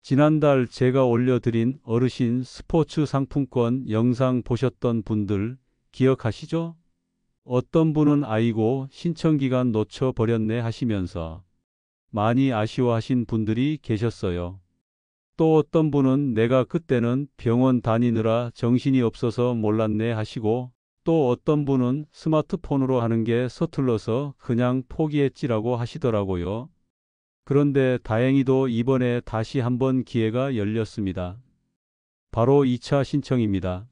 지난달 제가 올려드린 어르신 스포츠 상품권 영상 보셨던 분들 기억하시죠? 어떤 분은 아이고 신청기간 놓쳐버렸네 하시면서 많이 아쉬워하신 분들이 계셨어요. 또 어떤 분은 내가 그때는 병원 다니느라 정신이 없어서 몰랐네 하시고, 또 어떤 분은 스마트폰으로 하는 게 서툴러서 그냥 포기했지라고 하시더라고요. 그런데 다행히도 이번에 다시 한번 기회가 열렸습니다. 바로 2차 신청입니다.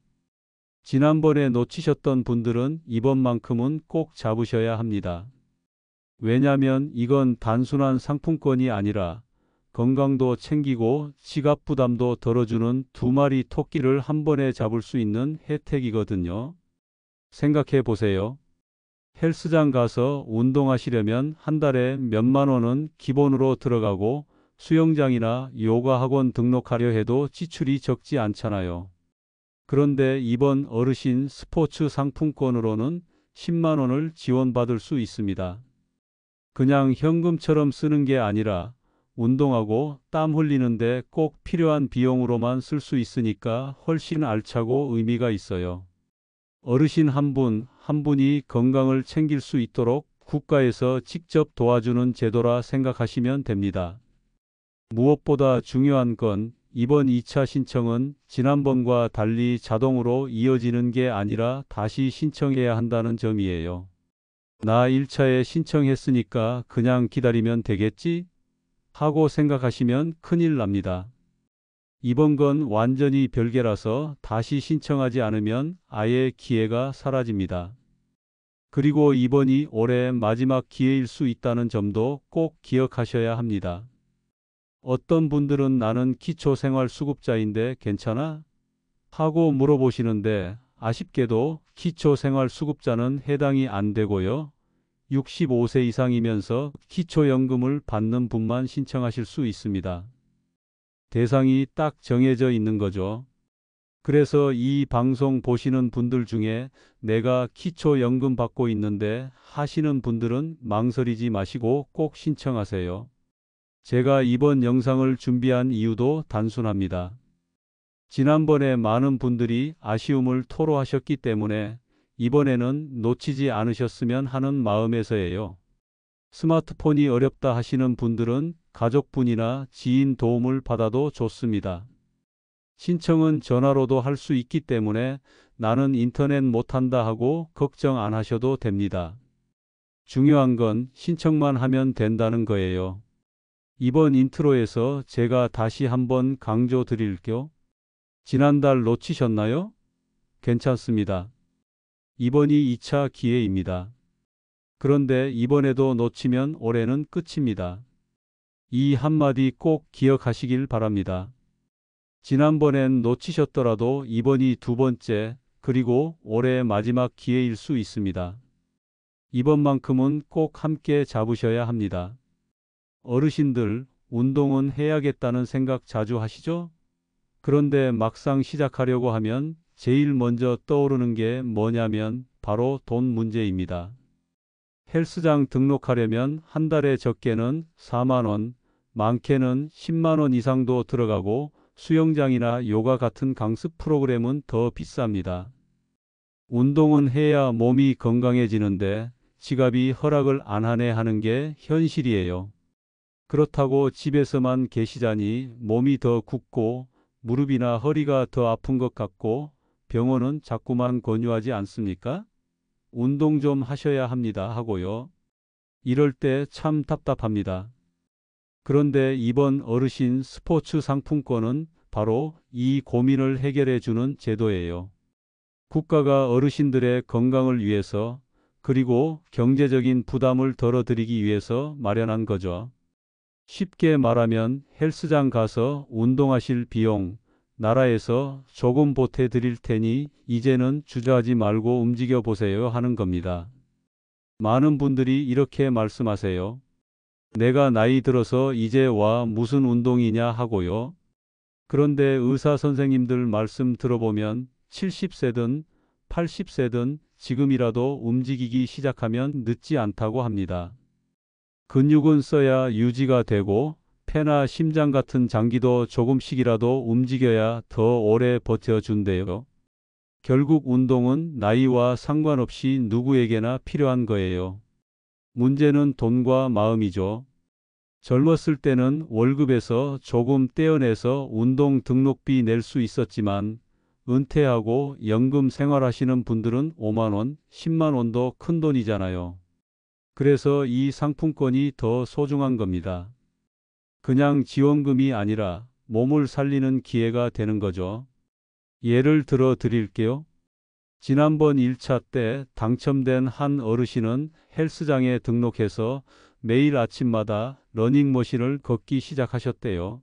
지난번에 놓치셨던 분들은 이번만큼은 꼭 잡으셔야 합니다. 왜냐면 이건 단순한 상품권이 아니라 건강도 챙기고 지갑 부담도 덜어주는 두 마리 토끼를 한 번에 잡을 수 있는 혜택이거든요. 생각해 보세요. 헬스장 가서 운동하시려면 한 달에 몇만 원은 기본으로 들어가고 수영장이나 요가 학원 등록하려 해도 지출이 적지 않잖아요. 그런데 이번 어르신 스포츠 상품권으로는 10만 원을 지원받을 수 있습니다. 그냥 현금처럼 쓰는 게 아니라 운동하고 땀 흘리는데 꼭 필요한 비용으로만 쓸 수 있으니까 훨씬 알차고 의미가 있어요. 어르신 한 분 한 분이 건강을 챙길 수 있도록 국가에서 직접 도와주는 제도라 생각하시면 됩니다. 무엇보다 중요한 건 이번 2차 신청은 지난번과 달리 자동으로 이어지는 게 아니라 다시 신청해야 한다는 점이에요. 나 1차에 신청했으니까 그냥 기다리면 되겠지? 하고 생각하시면 큰일 납니다. 이번 건 완전히 별개라서 다시 신청하지 않으면 아예 기회가 사라집니다. 그리고 이번이 올해 마지막 기회일 수 있다는 점도 꼭 기억하셔야 합니다. 어떤 분들은 나는 기초생활수급자인데 괜찮아? 하고 물어보시는데 아쉽게도 기초생활수급자는 해당이 안 되고요. 65세 이상이면서 기초연금을 받는 분만 신청하실 수 있습니다. 대상이 딱 정해져 있는 거죠. 그래서 이 방송 보시는 분들 중에 내가 기초연금 받고 있는데 하시는 분들은 망설이지 마시고 꼭 신청하세요. 제가 이번 영상을 준비한 이유도 단순합니다. 지난번에 많은 분들이 아쉬움을 토로하셨기 때문에 이번에는 놓치지 않으셨으면 하는 마음에서예요. 스마트폰이 어렵다 하시는 분들은 가족분이나 지인 도움을 받아도 좋습니다. 신청은 전화로도 할 수 있기 때문에 나는 인터넷 못한다 하고 걱정 안 하셔도 됩니다. 중요한 건 신청만 하면 된다는 거예요. 이번 인트로에서 제가 다시 한번 강조 드릴게요. 지난달 놓치셨나요? 괜찮습니다. 이번이 2차 기회입니다. 그런데 이번에도 놓치면 올해는 끝입니다. 이 한마디 꼭 기억하시길 바랍니다. 지난번엔 놓치셨더라도 이번이 두 번째, 그리고 올해의 마지막 기회일 수 있습니다. 이번만큼은 꼭 함께 잡으셔야 합니다. 어르신들, 운동은 해야겠다는 생각 자주 하시죠? 그런데 막상 시작하려고 하면 제일 먼저 떠오르는 게 뭐냐면 바로 돈 문제입니다. 헬스장 등록하려면 한 달에 적게는 4만 원, 많게는 10만 원 이상도 들어가고 수영장이나 요가 같은 강습 프로그램은 더 비쌉니다. 운동은 해야 몸이 건강해지는데 지갑이 허락을 안 하네 하는 게 현실이에요. 그렇다고 집에서만 계시자니 몸이 더 굳고 무릎이나 허리가 더 아픈 것 같고 병원은 자꾸만 권유하지 않습니까? 운동 좀 하셔야 합니다 하고요. 이럴 때 참 답답합니다. 그런데 이번 어르신 스포츠 상품권은 바로 이 고민을 해결해 주는 제도예요. 국가가 어르신들의 건강을 위해서 그리고 경제적인 부담을 덜어드리기 위해서 마련한 거죠. 쉽게 말하면 헬스장 가서 운동하실 비용 나라에서 조금 보태드릴 테니 이제는 주저하지 말고 움직여 보세요 하는 겁니다. 많은 분들이 이렇게 말씀하세요. 내가 나이 들어서 이제 와 무슨 운동이냐 하고요. 그런데 의사 선생님들 말씀 들어보면 70세든 80세든 지금이라도 움직이기 시작하면 늦지 않다고 합니다. 근육은 써야 유지가 되고 폐나 심장 같은 장기도 조금씩이라도 움직여야 더 오래 버텨준대요. 결국 운동은 나이와 상관없이 누구에게나 필요한 거예요. 문제는 돈과 마음이죠. 젊었을 때는 월급에서 조금 떼어내서 운동 등록비 낼 수 있었지만 은퇴하고 연금 생활하시는 분들은 5만 원, 10만 원도 큰 돈이잖아요. 그래서 이 상품권이 더 소중한 겁니다. 그냥 지원금이 아니라 몸을 살리는 기회가 되는 거죠. 예를 들어 드릴게요. 지난번 1차 때 당첨된 한 어르신은 헬스장에 등록해서 매일 아침마다 러닝머신을 걷기 시작하셨대요.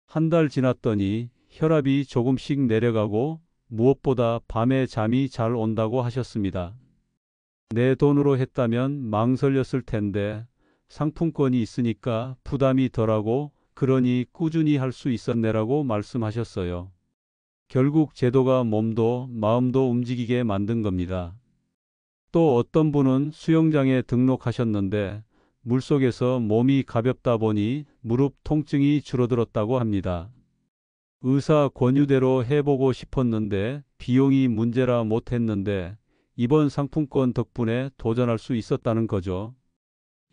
한 달 지났더니 혈압이 조금씩 내려가고 무엇보다 밤에 잠이 잘 온다고 하셨습니다. 내 돈으로 했다면 망설였을 텐데 상품권이 있으니까 부담이 덜하고 그러니 꾸준히 할 수 있었네라고 말씀하셨어요. 결국 제도가 몸도 마음도 움직이게 만든 겁니다. 또 어떤 분은 수영장에 등록하셨는데 물속에서 몸이 가볍다 보니 무릎 통증이 줄어들었다고 합니다. 의사 권유대로 해보고 싶었는데 비용이 문제라 못했는데 이번 상품권 덕분에 도전할 수 있었다는 거죠.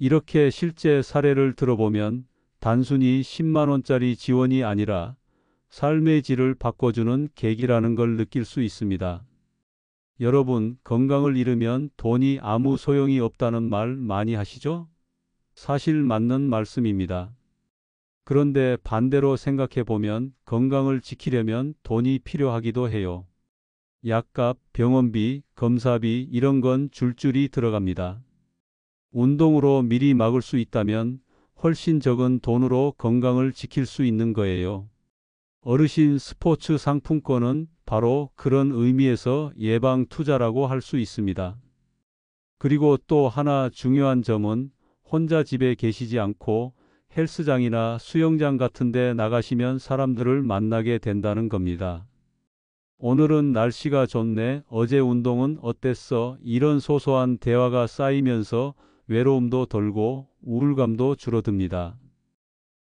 이렇게 실제 사례를 들어보면 단순히 10만 원짜리 지원이 아니라 삶의 질을 바꿔주는 계기라는 걸 느낄 수 있습니다. 여러분, 건강을 잃으면 돈이 아무 소용이 없다는 말 많이 하시죠? 사실 맞는 말씀입니다. 그런데 반대로 생각해 보면 건강을 지키려면 돈이 필요하기도 해요. 약값, 병원비, 검사비 이런 건 줄줄이 들어갑니다. 운동으로 미리 막을 수 있다면 훨씬 적은 돈으로 건강을 지킬 수 있는 거예요. 어르신 스포츠 상품권은 바로 그런 의미에서 예방 투자라고 할 수 있습니다. 그리고 또 하나 중요한 점은 혼자 집에 계시지 않고 헬스장이나 수영장 같은 데 나가시면 사람들을 만나게 된다는 겁니다. 오늘은 날씨가 좋네. 어제 운동은 어땠어? 이런 소소한 대화가 쌓이면서 외로움도 덜고 우울감도 줄어듭니다.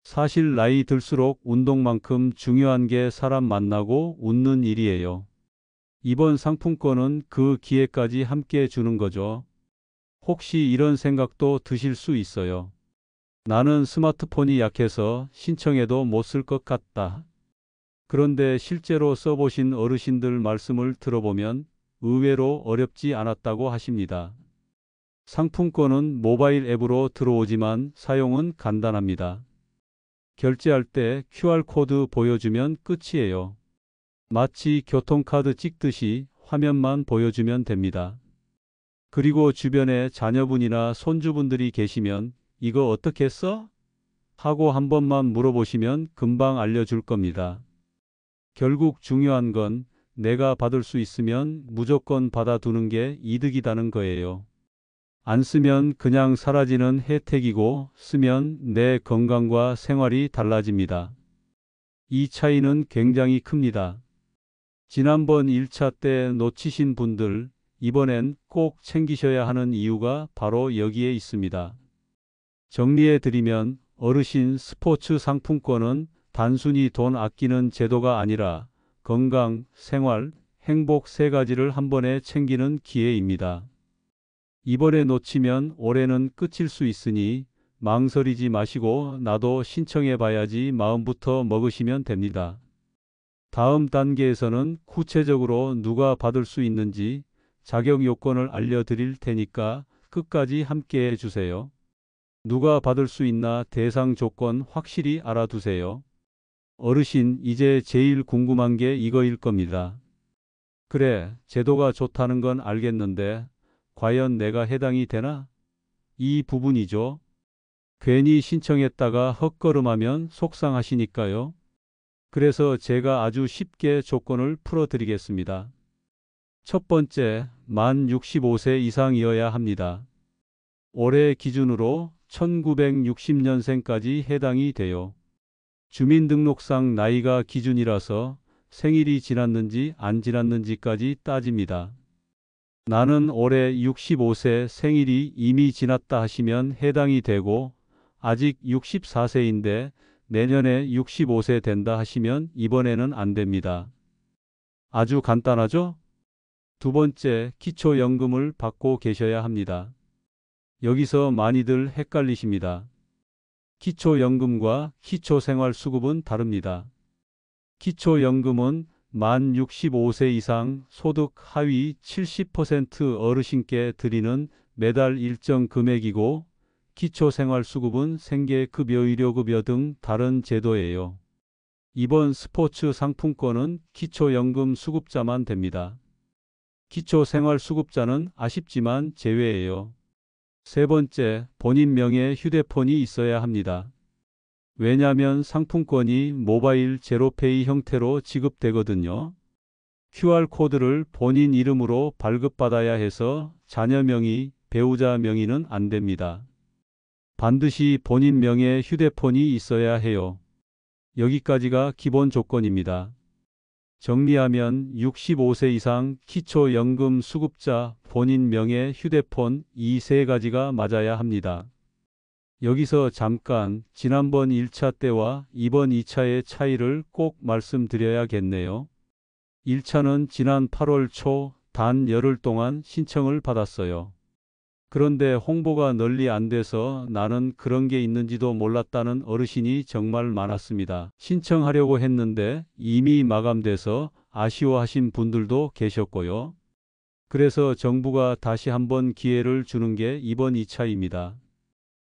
사실 나이 들수록 운동만큼 중요한 게 사람 만나고 웃는 일이에요. 이번 상품권은 그 기회까지 함께 주는 거죠. 혹시 이런 생각도 드실 수 있어요. 나는 스마트폰이 약해서 신청해도 못 쓸 것 같다. 그런데 실제로 써보신 어르신들 말씀을 들어보면 의외로 어렵지 않았다고 하십니다. 상품권은 모바일 앱으로 들어오지만 사용은 간단합니다. 결제할 때 QR코드 보여주면 끝이에요. 마치 교통카드 찍듯이 화면만 보여주면 됩니다. 그리고 주변에 자녀분이나 손주분들이 계시면 이거 어떻게 써? 하고 한 번만 물어보시면 금방 알려줄 겁니다. 결국 중요한 건 내가 받을 수 있으면 무조건 받아두는 게 이득이라는 거예요. 안 쓰면 그냥 사라지는 혜택이고 쓰면 내 건강과 생활이 달라집니다. 이 차이는 굉장히 큽니다. 지난번 1차 때 놓치신 분들, 이번엔 꼭 챙기셔야 하는 이유가 바로 여기에 있습니다. 정리해 드리면 어르신 스포츠 상품권은 단순히 돈 아끼는 제도가 아니라 건강, 생활, 행복 세 가지를 한 번에 챙기는 기회입니다. 이번에 놓치면 올해는 끝일 수 있으니 망설이지 마시고 나도 신청해 봐야지 마음부터 먹으시면 됩니다. 다음 단계에서는 구체적으로 누가 받을 수 있는지 자격 요건을 알려드릴 테니까 끝까지 함께 해주세요. 누가 받을 수 있나 대상 조건 확실히 알아두세요. 어르신, 이제 제일 궁금한 게 이거일 겁니다. 그래, 제도가 좋다는 건 알겠는데 과연 내가 해당이 되나? 이 부분이죠. 괜히 신청했다가 헛걸음하면 속상하시니까요. 그래서 제가 아주 쉽게 조건을 풀어드리겠습니다. 첫 번째, 만 65세 이상이어야 합니다. 올해 기준으로 1960년생까지 해당이 돼요. 주민등록상 나이가 기준이라서 생일이 지났는지 안 지났는지까지 따집니다. 나는 올해 65세 생일이 이미 지났다 하시면 해당이 되고 아직 64세인데 내년에 65세 된다 하시면 이번에는 안 됩니다. 아주 간단하죠? 두 번째, 기초연금을 받고 계셔야 합니다. 여기서 많이들 헷갈리십니다. 기초연금과 기초생활수급은 다릅니다. 기초연금은 만 65세 이상 소득 하위 70% 어르신께 드리는 매달 일정 금액이고, 기초생활수급은 생계급여, 의료급여 등 다른 제도예요. 이번 스포츠 상품권은 기초연금 수급자만 됩니다. 기초생활수급자는 아쉽지만 제외예요. 세 번째, 본인 명의 휴대폰이 있어야 합니다. 왜냐하면 상품권이 모바일 제로페이 형태로 지급되거든요. QR코드를 본인 이름으로 발급받아야 해서 자녀 명의, 배우자 명의는 안 됩니다. 반드시 본인 명의 휴대폰이 있어야 해요. 여기까지가 기본 조건입니다. 정리하면 65세 이상 기초연금 수급자, 본인 명의 휴대폰, 이 세 가지가 맞아야 합니다. 여기서 잠깐 지난번 1차 때와 이번 2차의 차이를 꼭 말씀드려야겠네요. 1차는 지난 8월 초 단 열흘 동안 신청을 받았어요. 그런데 홍보가 널리 안 돼서 나는 그런 게 있는지도 몰랐다는 어르신이 정말 많았습니다. 신청하려고 했는데 이미 마감돼서 아쉬워하신 분들도 계셨고요. 그래서 정부가 다시 한번 기회를 주는 게 이번 2차입니다.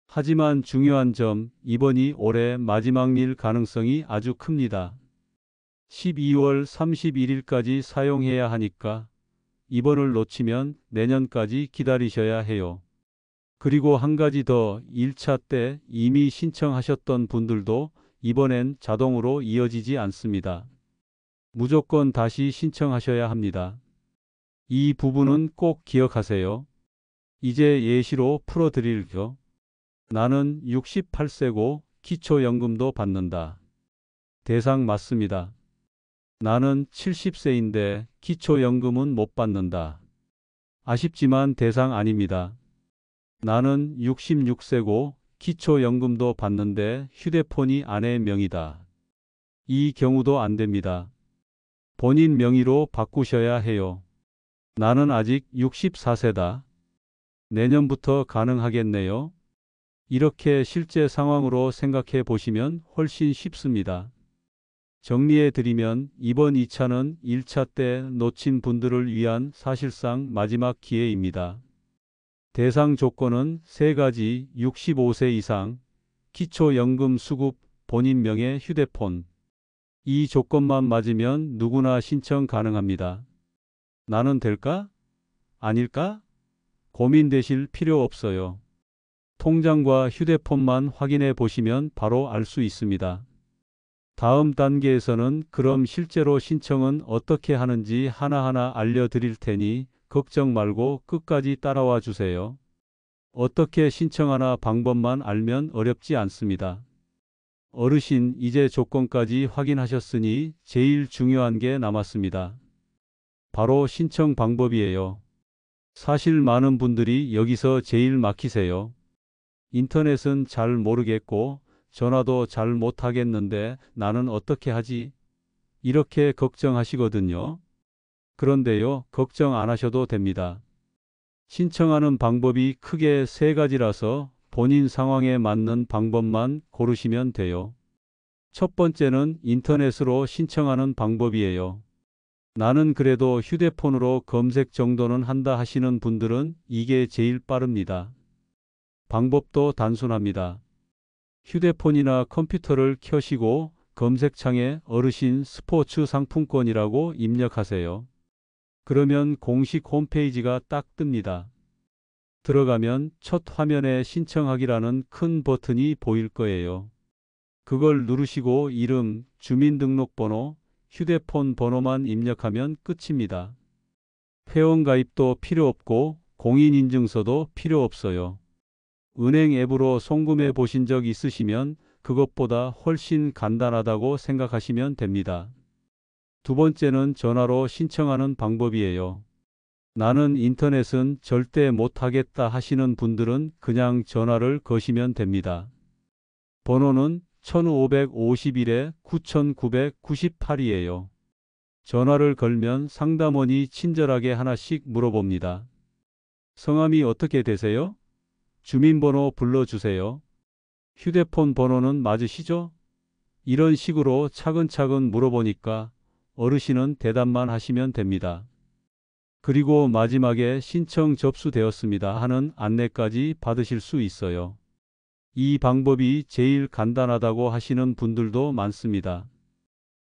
하지만 중요한 점, 이번이 올해 마지막일 가능성이 아주 큽니다. 12월 31일까지 사용해야 하니까 이번을 놓치면 내년까지 기다리셔야 해요. 그리고 한 가지 더, 1차 때 이미 신청하셨던 분들도 이번엔 자동으로 이어지지 않습니다. 무조건 다시 신청하셔야 합니다. 이 부분은 꼭 기억하세요. 이제 예시로 풀어드릴게요. 나는 68세고 기초연금도 받는다. 대상 맞습니다. 나는 70세인데 기초연금은 못 받는다. 아쉽지만 대상 아닙니다. 나는 66세고 기초연금도 받는데 휴대폰이 아내 명의다. 이 경우도 안 됩니다. 본인 명의로 바꾸셔야 해요. 나는 아직 64세다. 내년부터 가능하겠네요. 이렇게 실제 상황으로 생각해 보시면 훨씬 쉽습니다. 정리해 드리면 이번 2차는 1차 때 놓친 분들을 위한 사실상 마지막 기회입니다. 대상 조건은 세 가지, 65세 이상, 기초연금 수급, 본인 명의 휴대폰. 이 조건만 맞으면 누구나 신청 가능합니다. 나는 될까? 아닐까? 고민되실 필요 없어요. 통장과 휴대폰만 확인해 보시면 바로 알 수 있습니다. 다음 단계에서는 그럼 실제로 신청은 어떻게 하는지 하나하나 알려드릴 테니 걱정 말고 끝까지 따라와 주세요. 어떻게 신청하나 방법만 알면 어렵지 않습니다. 어르신, 이제 조건까지 확인하셨으니 제일 중요한 게 남았습니다. 바로 신청 방법이에요. 사실 많은 분들이 여기서 제일 막히세요. 인터넷은 잘 모르겠고 전화도 잘 못하겠는데 나는 어떻게 하지? 이렇게 걱정하시거든요. 그런데요, 걱정 안 하셔도 됩니다. 신청하는 방법이 크게 세 가지라서 본인 상황에 맞는 방법만 고르시면 돼요. 첫 번째는 인터넷으로 신청하는 방법이에요. 나는 그래도 휴대폰으로 검색 정도는 한다 하시는 분들은 이게 제일 빠릅니다. 방법도 단순합니다. 휴대폰이나 컴퓨터를 켜시고 검색창에 어르신 스포츠 상품권이라고 입력하세요. 그러면 공식 홈페이지가 딱 뜹니다. 들어가면 첫 화면에 신청하기라는 큰 버튼이 보일 거예요. 그걸 누르시고 이름, 주민등록번호, 휴대폰 번호만 입력하면 끝입니다. 회원가입도 필요 없고 공인인증서도 필요 없어요. 은행 앱으로 송금해 보신 적 있으시면 그것보다 훨씬 간단하다고 생각하시면 됩니다. 두 번째는 전화로 신청하는 방법이에요. 나는 인터넷은 절대 못하겠다 하시는 분들은 그냥 전화를 거시면 됩니다. 번호는 1551-9998이에요. 전화를 걸면 상담원이 친절하게 하나씩 물어봅니다. 성함이 어떻게 되세요? 주민번호 불러주세요. 휴대폰 번호는 맞으시죠? 이런 식으로 차근차근 물어보니까 어르신은 대답만 하시면 됩니다. 그리고 마지막에 신청 접수되었습니다 하는 안내까지 받으실 수 있어요. 이 방법이 제일 간단하다고 하시는 분들도 많습니다.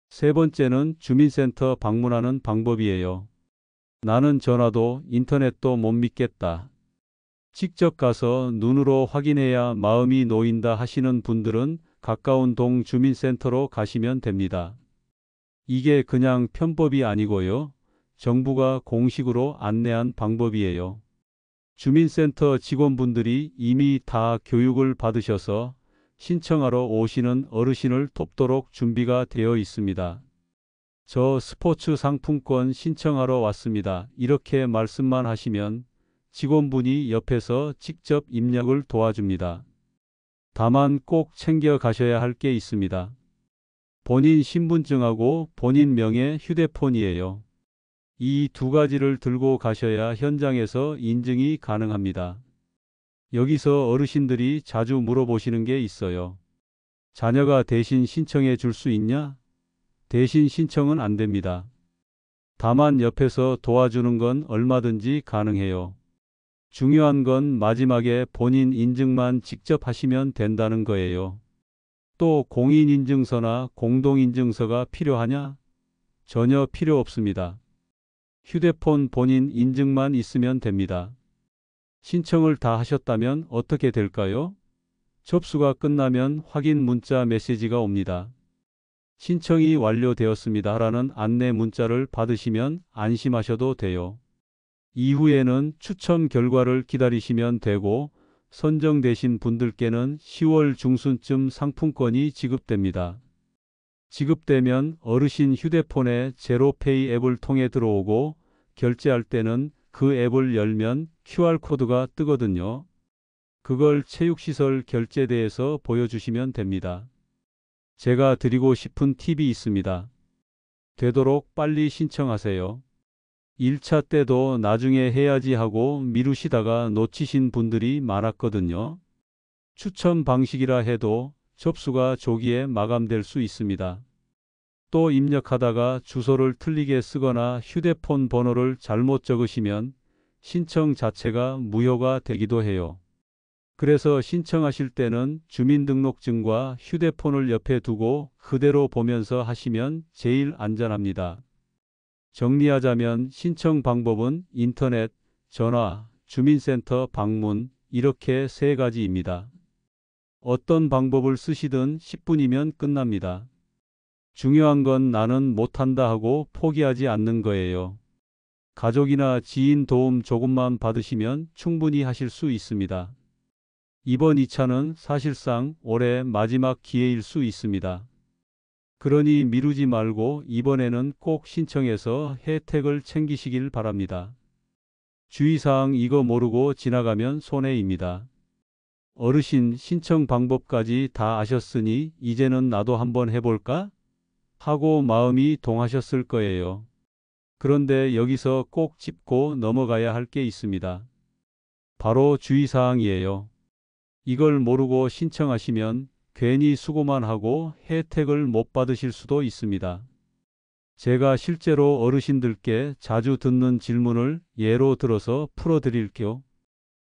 세 번째는 주민센터 방문하는 방법이에요. 나는 전화도 인터넷도 못 믿겠다. 직접 가서 눈으로 확인해야 마음이 놓인다 하시는 분들은 가까운 동 주민센터로 가시면 됩니다. 이게 그냥 편법이 아니고요. 정부가 공식으로 안내한 방법이에요. 주민센터 직원분들이 이미 다 교육을 받으셔서 신청하러 오시는 어르신을 돕도록 준비가 되어 있습니다. 저 스포츠 상품권 신청하러 왔습니다. 이렇게 말씀만 하시면 직원분이 옆에서 직접 입력을 도와줍니다. 다만 꼭 챙겨 가셔야 할 게 있습니다. 본인 신분증하고 본인 명의 휴대폰이에요. 이 두 가지를 들고 가셔야 현장에서 인증이 가능합니다. 여기서 어르신들이 자주 물어보시는 게 있어요. 자녀가 대신 신청해 줄 수 있냐? 대신 신청은 안 됩니다. 다만 옆에서 도와주는 건 얼마든지 가능해요. 중요한 건 마지막에 본인 인증만 직접 하시면 된다는 거예요. 또 공인인증서나 공동인증서가 필요하냐? 전혀 필요 없습니다. 휴대폰 본인 인증만 있으면 됩니다. 신청을 다 하셨다면 어떻게 될까요? 접수가 끝나면 확인 문자 메시지가 옵니다. 신청이 완료되었습니다라는 안내 문자를 받으시면 안심하셔도 돼요. 이후에는 추첨 결과를 기다리시면 되고 선정되신 분들께는 10월 중순쯤 상품권이 지급됩니다. 지급되면 어르신 휴대폰에 제로페이 앱을 통해 들어오고 결제할 때는 그 앱을 열면 QR코드가 뜨거든요. 그걸 체육시설 결제대에서 보여주시면 됩니다. 제가 드리고 싶은 팁이 있습니다. 되도록 빨리 신청하세요. 1차 때도 나중에 해야지 하고 미루시다가 놓치신 분들이 많았거든요. 추첨 방식이라 해도 접수가 조기에 마감될 수 있습니다. 또 입력하다가 주소를 틀리게 쓰거나 휴대폰 번호를 잘못 적으시면 신청 자체가 무효가 되기도 해요. 그래서 신청하실 때는 주민등록증과 휴대폰을 옆에 두고 그대로 보면서 하시면 제일 안전합니다. 정리하자면 신청 방법은 인터넷, 전화, 주민센터 방문 이렇게 세 가지입니다. 어떤 방법을 쓰시든 10분이면 끝납니다. 중요한 건 나는 못한다 하고 포기하지 않는 거예요. 가족이나 지인 도움 조금만 받으시면 충분히 하실 수 있습니다. 이번 2차는 사실상 올해 마지막 기회일 수 있습니다. 그러니 미루지 말고 이번에는 꼭 신청해서 혜택을 챙기시길 바랍니다. 주의사항 이거 모르고 지나가면 손해입니다. 어르신 신청 방법까지 다 아셨으니 이제는 나도 한번 해볼까? 하고 마음이 동하셨을 거예요. 그런데 여기서 꼭 짚고 넘어가야 할 게 있습니다. 바로 주의사항이에요. 이걸 모르고 신청하시면 괜히 수고만 하고 혜택을 못 받으실 수도 있습니다. 제가 실제로 어르신들께 자주 듣는 질문을 예로 들어서 풀어드릴게요.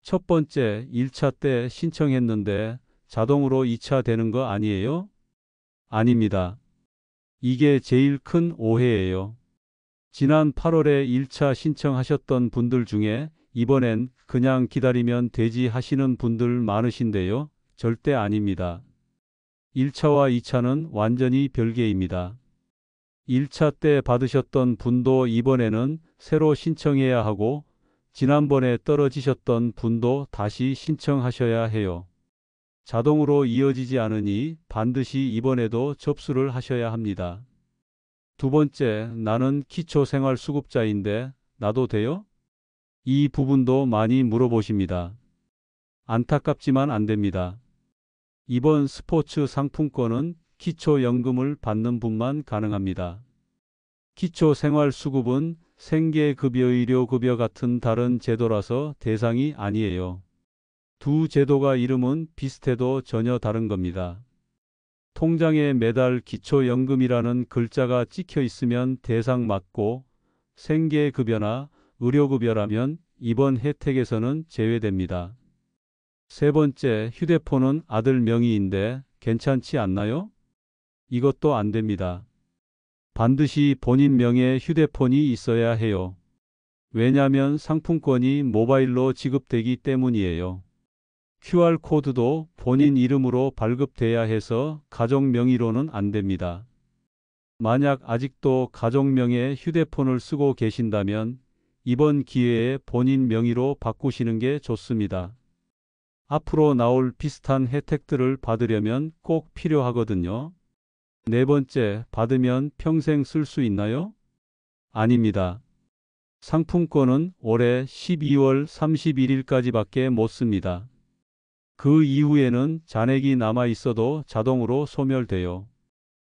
첫 번째, 1차 때 신청했는데 자동으로 2차 되는 거 아니에요? 아닙니다. 이게 제일 큰 오해예요. 지난 8월에 1차 신청하셨던 분들 중에 이번엔 그냥 기다리면 되지 하시는 분들 많으신데요. 절대 아닙니다. 1차와 2차는 완전히 별개입니다. 1차 때 받으셨던 분도 이번에는 새로 신청해야 하고 지난번에 떨어지셨던 분도 다시 신청하셔야 해요. 자동으로 이어지지 않으니 반드시 이번에도 접수를 하셔야 합니다. 두 번째, 나는 기초생활수급자인데 나도 돼요? 이 부분도 많이 물어보십니다. 안타깝지만 안 됩니다. 이번 스포츠 상품권은 기초연금을 받는 분만 가능합니다. 기초생활수급은 생계급여의료급여 같은 다른 제도라서 대상이 아니에요. 두 제도가 이름은 비슷해도 전혀 다른 겁니다. 통장에 매달 기초연금이라는 글자가 찍혀 있으면 대상 맞고 생계급여나 의료급여라면 이번 혜택에서는 제외됩니다. 세 번째, 휴대폰은 아들 명의인데 괜찮지 않나요? 이것도 안 됩니다. 반드시 본인 명의 휴대폰이 있어야 해요. 왜냐하면 상품권이 모바일로 지급되기 때문이에요. QR코드도 본인 이름으로 발급돼야 해서 가족 명의로는 안 됩니다. 만약 아직도 가족 명의 휴대폰을 쓰고 계신다면 이번 기회에 본인 명의로 바꾸시는 게 좋습니다. 앞으로 나올 비슷한 혜택들을 받으려면 꼭 필요하거든요. 네 번째, 받으면 평생 쓸 수 있나요? 아닙니다. 상품권은 올해 12월 31일까지밖에 못 씁니다. 그 이후에는 잔액이 남아 있어도 자동으로 소멸돼요.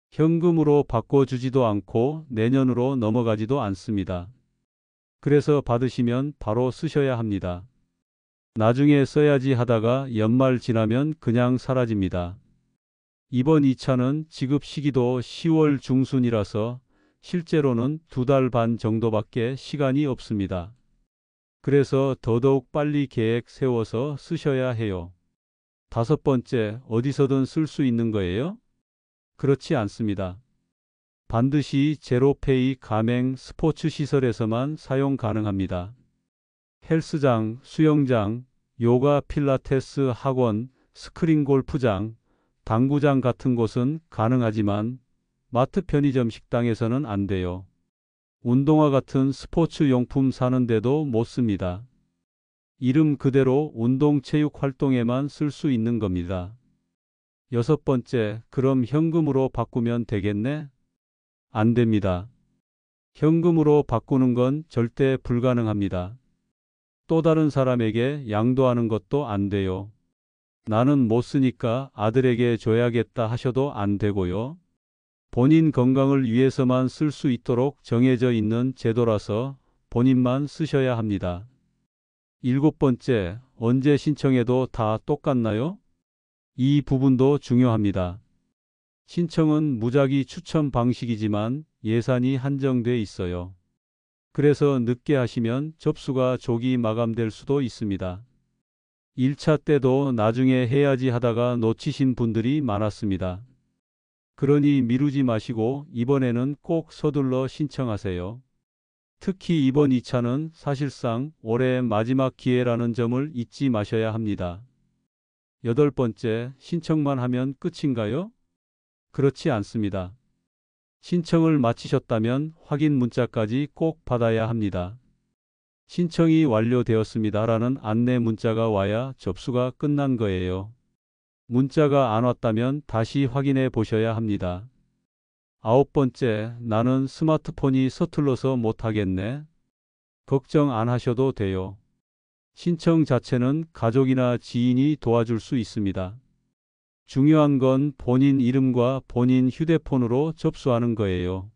현금으로 바꿔주지도 않고 내년으로 넘어가지도 않습니다. 그래서 받으시면 바로 쓰셔야 합니다. 나중에 써야지 하다가 연말 지나면 그냥 사라집니다. 이번 2차는 지급 시기도 10월 중순이라서 실제로는 2달 반 정도밖에 시간이 없습니다. 그래서 더더욱 빨리 계획 세워서 쓰셔야 해요. 다섯 번째, 어디서든 쓸 수 있는 거예요? 그렇지 않습니다. 반드시 제로페이 가맹 스포츠 시설에서만 사용 가능합니다. 헬스장, 수영장, 요가 필라테스 학원, 스크린 골프장, 당구장 같은 곳은 가능하지만 마트 편의점 식당에서는 안 돼요. 운동화 같은 스포츠 용품 사는데도 못 씁니다. 이름 그대로 운동체육 활동에만 쓸 수 있는 겁니다. 여섯 번째, 그럼 현금으로 바꾸면 되겠네? 안 됩니다. 현금으로 바꾸는 건 절대 불가능합니다. 또 다른 사람에게 양도하는 것도 안 돼요. 나는 못 쓰니까 아들에게 줘야겠다 하셔도 안 되고요. 본인 건강을 위해서만 쓸 수 있도록 정해져 있는 제도라서 본인만 쓰셔야 합니다. 일곱 번째, 언제 신청해도 다 똑같나요? 이 부분도 중요합니다. 신청은 무작위 추첨 방식이지만 예산이 한정돼 있어요. 그래서 늦게 하시면 접수가 조기 마감될 수도 있습니다. 1차 때도 나중에 해야지 하다가 놓치신 분들이 많았습니다. 그러니 미루지 마시고 이번에는 꼭 서둘러 신청하세요. 특히 이번 2차는 사실상 올해 마지막 기회라는 점을 잊지 마셔야 합니다. 여덟 번째, 신청만 하면 끝인가요? 그렇지 않습니다. 신청을 마치셨다면 확인 문자까지 꼭 받아야 합니다. 신청이 완료되었습니다라는 안내 문자가 와야 접수가 끝난 거예요. 문자가 안 왔다면 다시 확인해 보셔야 합니다. 아홉 번째, 나는 스마트폰이 서툴러서 못하겠네. 걱정 안 하셔도 돼요. 신청 자체는 가족이나 지인이 도와줄 수 있습니다. 중요한 건 본인 이름과 본인 휴대폰으로 접수하는 거예요.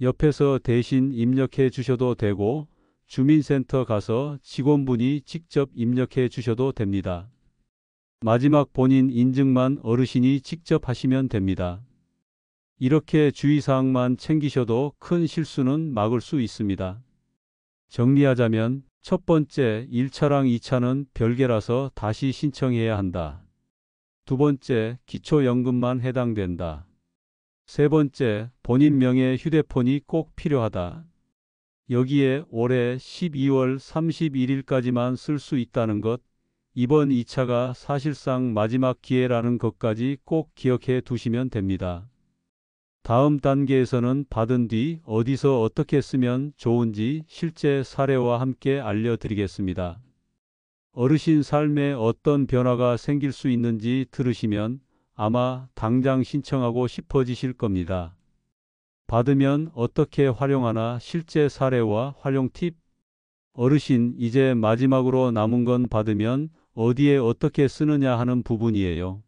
옆에서 대신 입력해 주셔도 되고 주민센터 가서 직원분이 직접 입력해 주셔도 됩니다. 마지막 본인 인증만 어르신이 직접 하시면 됩니다. 이렇게 주의사항만 챙기셔도 큰 실수는 막을 수 있습니다. 정리하자면 첫 번째, 1차랑 2차는 별개라서 다시 신청해야 한다. 두 번째, 기초연금만 해당된다. 세 번째, 본인 명의 휴대폰이 꼭 필요하다. 여기에 올해 12월 31일까지만 쓸 수 있다는 것, 이번 2차가 사실상 마지막 기회라는 것까지 꼭 기억해 두시면 됩니다. 다음 단계에서는 받은 뒤 어디서 어떻게 쓰면 좋은지 실제 사례와 함께 알려드리겠습니다. 어르신 삶에 어떤 변화가 생길 수 있는지 들으시면 아마 당장 신청하고 싶어지실 겁니다. 받으면 어떻게 활용하나 실제 사례와 활용 팁. 어르신, 이제 마지막으로 남은 건 받으면 어디에 어떻게 쓰느냐 하는 부분이에요.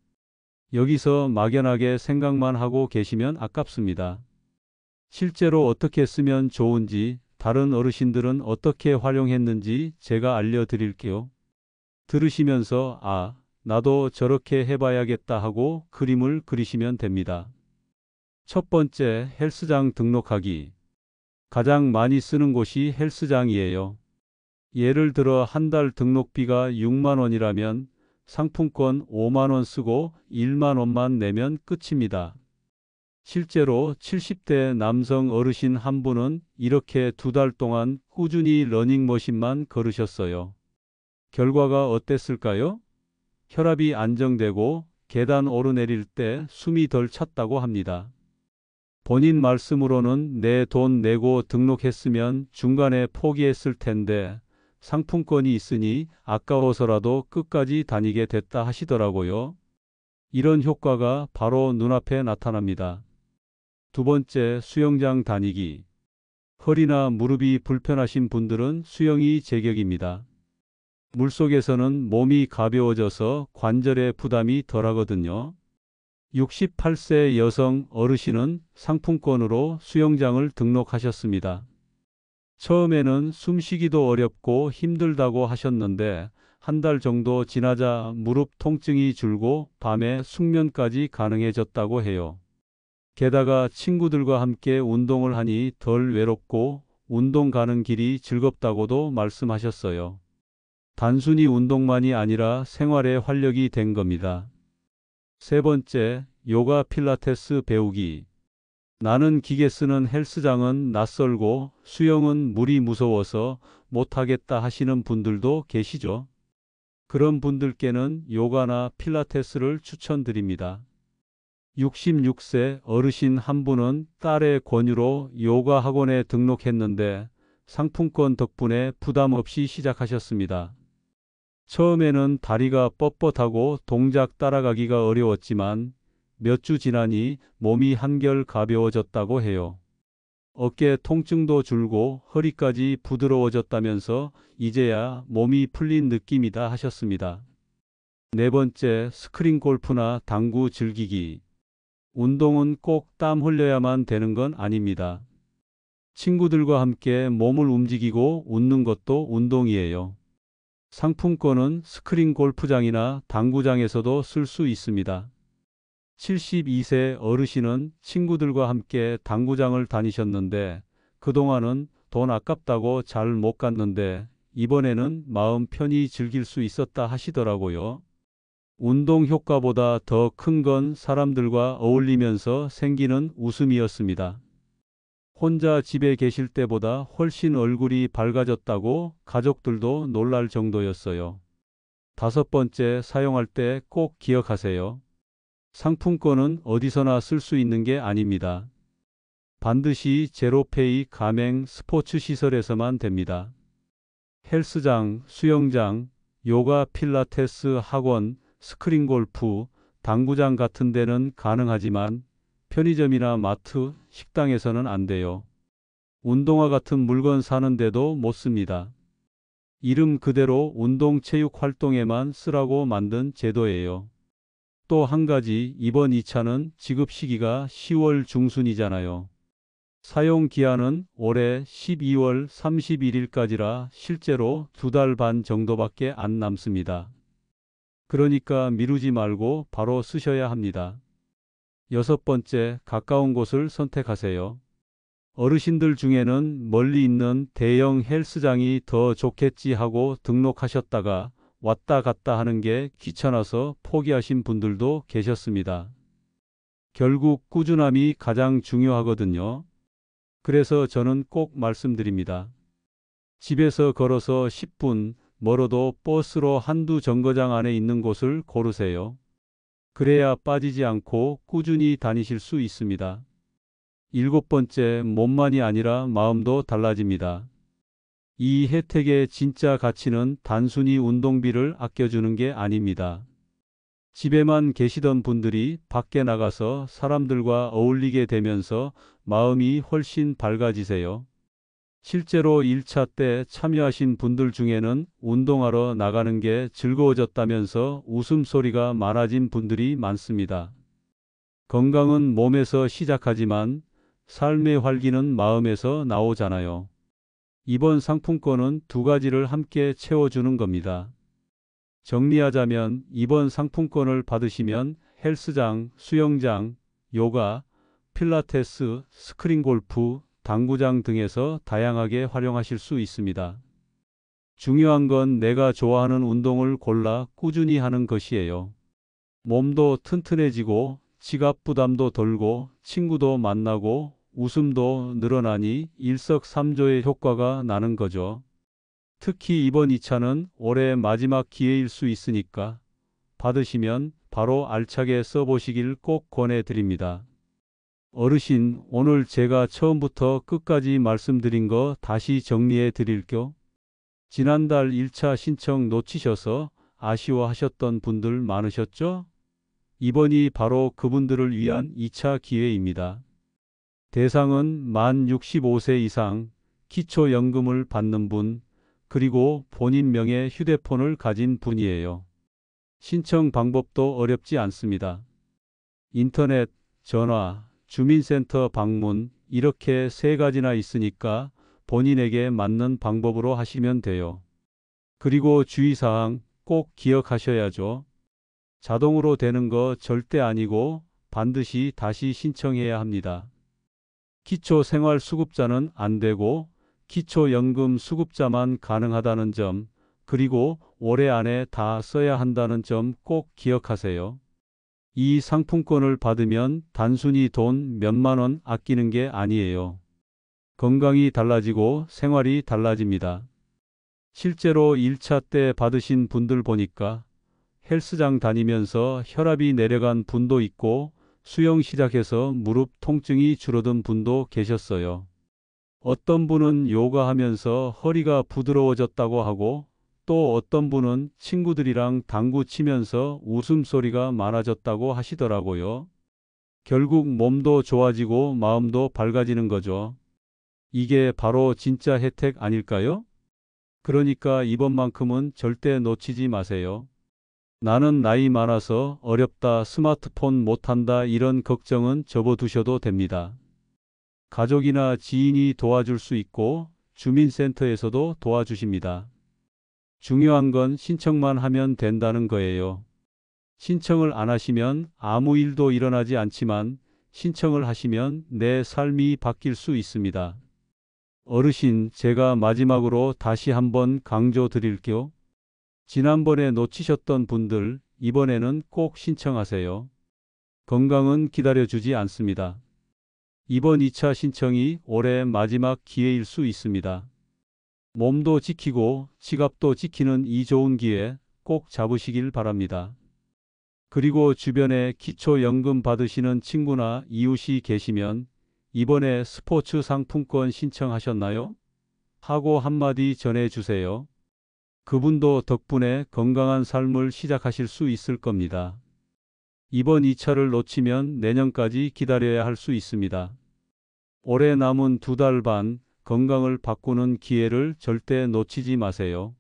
여기서 막연하게 생각만 하고 계시면 아깝습니다. 실제로 어떻게 쓰면 좋은지, 다른 어르신들은 어떻게 활용했는지 제가 알려드릴게요. 들으시면서 아, 나도 저렇게 해봐야겠다 하고 그림을 그리시면 됩니다. 첫 번째, 헬스장 등록하기. 가장 많이 쓰는 곳이 헬스장이에요. 예를 들어 한 달 등록비가 6만 원이라면 상품권 5만 원 쓰고 1만 원만 내면 끝입니다. 실제로 70대 남성 어르신 한 분은 이렇게 2달 동안 꾸준히 러닝머신만 걸으셨어요. 결과가 어땠을까요? 혈압이 안정되고 계단 오르내릴 때 숨이 덜 찼다고 합니다. 본인 말씀으로는 내 돈 내고 등록했으면 중간에 포기했을 텐데 상품권이 있으니 아까워서라도 끝까지 다니게 됐다 하시더라고요. 이런 효과가 바로 눈앞에 나타납니다. 두 번째, 수영장 다니기. 허리나 무릎이 불편하신 분들은 수영이 제격입니다. 물속에서는 몸이 가벼워져서 관절에 부담이 덜하거든요. 68세 여성 어르신은 상품권으로 수영장을 등록하셨습니다. 처음에는 숨쉬기도 어렵고 힘들다고 하셨는데 한 달 정도 지나자 무릎 통증이 줄고 밤에 숙면까지 가능해졌다고 해요. 게다가 친구들과 함께 운동을 하니 덜 외롭고 운동 가는 길이 즐겁다고도 말씀하셨어요. 단순히 운동만이 아니라 생활에 활력이 된 겁니다. 세 번째, 요가 필라테스 배우기. 나는 기계 쓰는 헬스장은 낯설고 수영은 물이 무서워서 못하겠다 하시는 분들도 계시죠. 그런 분들께는 요가나 필라테스를 추천드립니다. 66세 어르신 한 분은 딸의 권유로 요가 학원에 등록했는데 상품권 덕분에 부담 없이 시작하셨습니다. 처음에는 다리가 뻣뻣하고 동작 따라가기가 어려웠지만 몇 주 지나니 몸이 한결 가벼워졌다고 해요. 어깨 통증도 줄고 허리까지 부드러워졌다면서 이제야 몸이 풀린 느낌이다 하셨습니다. 네 번째, 스크린 골프나 당구 즐기기. 운동은 꼭 땀 흘려야만 되는 건 아닙니다. 친구들과 함께 몸을 움직이고 웃는 것도 운동이에요. 상품권은 스크린 골프장이나 당구장에서도 쓸 수 있습니다. 72세 어르신은 친구들과 함께 당구장을 다니셨는데 그동안은 돈 아깝다고 잘 못 갔는데 이번에는 마음 편히 즐길 수 있었다 하시더라고요. 운동 효과보다 더 큰 건 사람들과 어울리면서 생기는 웃음이었습니다. 혼자 집에 계실 때보다 훨씬 얼굴이 밝아졌다고 가족들도 놀랄 정도였어요. 다섯 번째, 사용할 때 꼭 기억하세요. 상품권은 어디서나 쓸 수 있는 게 아닙니다. 반드시 제로페이 가맹 스포츠 시설에서만 됩니다. 헬스장, 수영장, 요가 필라테스 학원, 스크린 골프, 당구장 같은 데는 가능하지만 편의점이나 마트, 식당에서는 안 돼요. 운동화 같은 물건 사는 데도 못 씁니다. 이름 그대로 운동 체육 활동에만 쓰라고 만든 제도예요. 또 한 가지, 이번 2차는 지급 시기가 10월 중순이잖아요. 사용 기한은 올해 12월 31일까지라 실제로 2달 반 정도밖에 안 남습니다. 그러니까 미루지 말고 바로 쓰셔야 합니다. 여섯 번째, 가까운 곳을 선택하세요. 어르신들 중에는 멀리 있는 대형 헬스장이 더 좋겠지 하고 등록하셨다가 왔다 갔다 하는 게 귀찮아서 포기하신 분들도 계셨습니다. 결국 꾸준함이 가장 중요하거든요. 그래서 저는 꼭 말씀드립니다. 집에서 걸어서 10분, 멀어도 버스로 한두 정거장 안에 있는 곳을 고르세요. 그래야 빠지지 않고 꾸준히 다니실 수 있습니다. 일곱 번째, 몸만이 아니라 마음도 달라집니다. 이 혜택의 진짜 가치는 단순히 운동비를 아껴주는 게 아닙니다. 집에만 계시던 분들이 밖에 나가서 사람들과 어울리게 되면서 마음이 훨씬 밝아지세요. 실제로 1차 때 참여하신 분들 중에는 운동하러 나가는 게 즐거워졌다면서 웃음소리가 많아진 분들이 많습니다. 건강은 몸에서 시작하지만 삶의 활기는 마음에서 나오잖아요. 이번 상품권은 두 가지를 함께 채워주는 겁니다. 정리하자면 이번 상품권을 받으시면 헬스장, 수영장, 요가, 필라테스, 스크린 골프, 당구장 등에서 다양하게 활용하실 수 있습니다. 중요한 건 내가 좋아하는 운동을 골라 꾸준히 하는 것이에요. 몸도 튼튼해지고 지갑 부담도 덜고 친구도 만나고 웃음도 늘어나니 일석삼조의 효과가 나는 거죠. 특히 이번 2차는 올해 마지막 기회일 수 있으니까 받으시면 바로 알차게 써보시길 꼭 권해드립니다. 어르신, 오늘 제가 처음부터 끝까지 말씀드린 거 다시 정리해 드릴게요. 지난달 1차 신청 놓치셔서 아쉬워하셨던 분들 많으셨죠? 이번이 바로 그분들을 위한 2차 기회입니다. 대상은 만 65세 이상, 기초연금을 받는 분, 그리고 본인 명의 휴대폰을 가진 분이에요. 신청 방법도 어렵지 않습니다. 인터넷, 전화, 주민센터 방문 이렇게 세 가지나 있으니까 본인에게 맞는 방법으로 하시면 돼요. 그리고 주의사항 꼭 기억하셔야죠. 자동으로 되는 거 절대 아니고 반드시 다시 신청해야 합니다. 기초생활수급자는 안 되고 기초연금 수급자만 가능하다는 점, 그리고 올해 안에 다 써야 한다는 점 꼭 기억하세요. 이 상품권을 받으면 단순히 돈 몇만 원 아끼는 게 아니에요. 건강이 달라지고 생활이 달라집니다. 실제로 1차 때 받으신 분들 보니까 헬스장 다니면서 혈압이 내려간 분도 있고 수영 시작해서 무릎 통증이 줄어든 분도 계셨어요. 어떤 분은 요가하면서 허리가 부드러워졌다고 하고 또 어떤 분은 친구들이랑 당구 치면서 웃음소리가 많아졌다고 하시더라고요. 결국 몸도 좋아지고 마음도 밝아지는 거죠. 이게 바로 진짜 혜택 아닐까요? 그러니까 이번만큼은 절대 놓치지 마세요. 나는 나이 많아서 어렵다, 스마트폰 못한다 이런 걱정은 접어두셔도 됩니다. 가족이나 지인이 도와줄 수 있고 주민센터에서도 도와주십니다. 중요한 건 신청만 하면 된다는 거예요. 신청을 안 하시면 아무 일도 일어나지 않지만 신청을 하시면 내 삶이 바뀔 수 있습니다. 어르신, 제가 마지막으로 다시 한번 강조 드릴게요. 지난번에 놓치셨던 분들, 이번에는 꼭 신청하세요. 건강은 기다려주지 않습니다. 이번 2차 신청이 올해 마지막 기회일 수 있습니다. 몸도 지키고 지갑도 지키는 이 좋은 기회 꼭 잡으시길 바랍니다. 그리고 주변에 기초연금 받으시는 친구나 이웃이 계시면 이번에 스포츠 상품권 신청하셨나요? 하고 한마디 전해주세요. 그분도 덕분에 건강한 삶을 시작하실 수 있을 겁니다. 이번 2차를 놓치면 내년까지 기다려야 할 수 있습니다. 올해 남은 2달 반 건강을 바꾸는 기회를 절대 놓치지 마세요.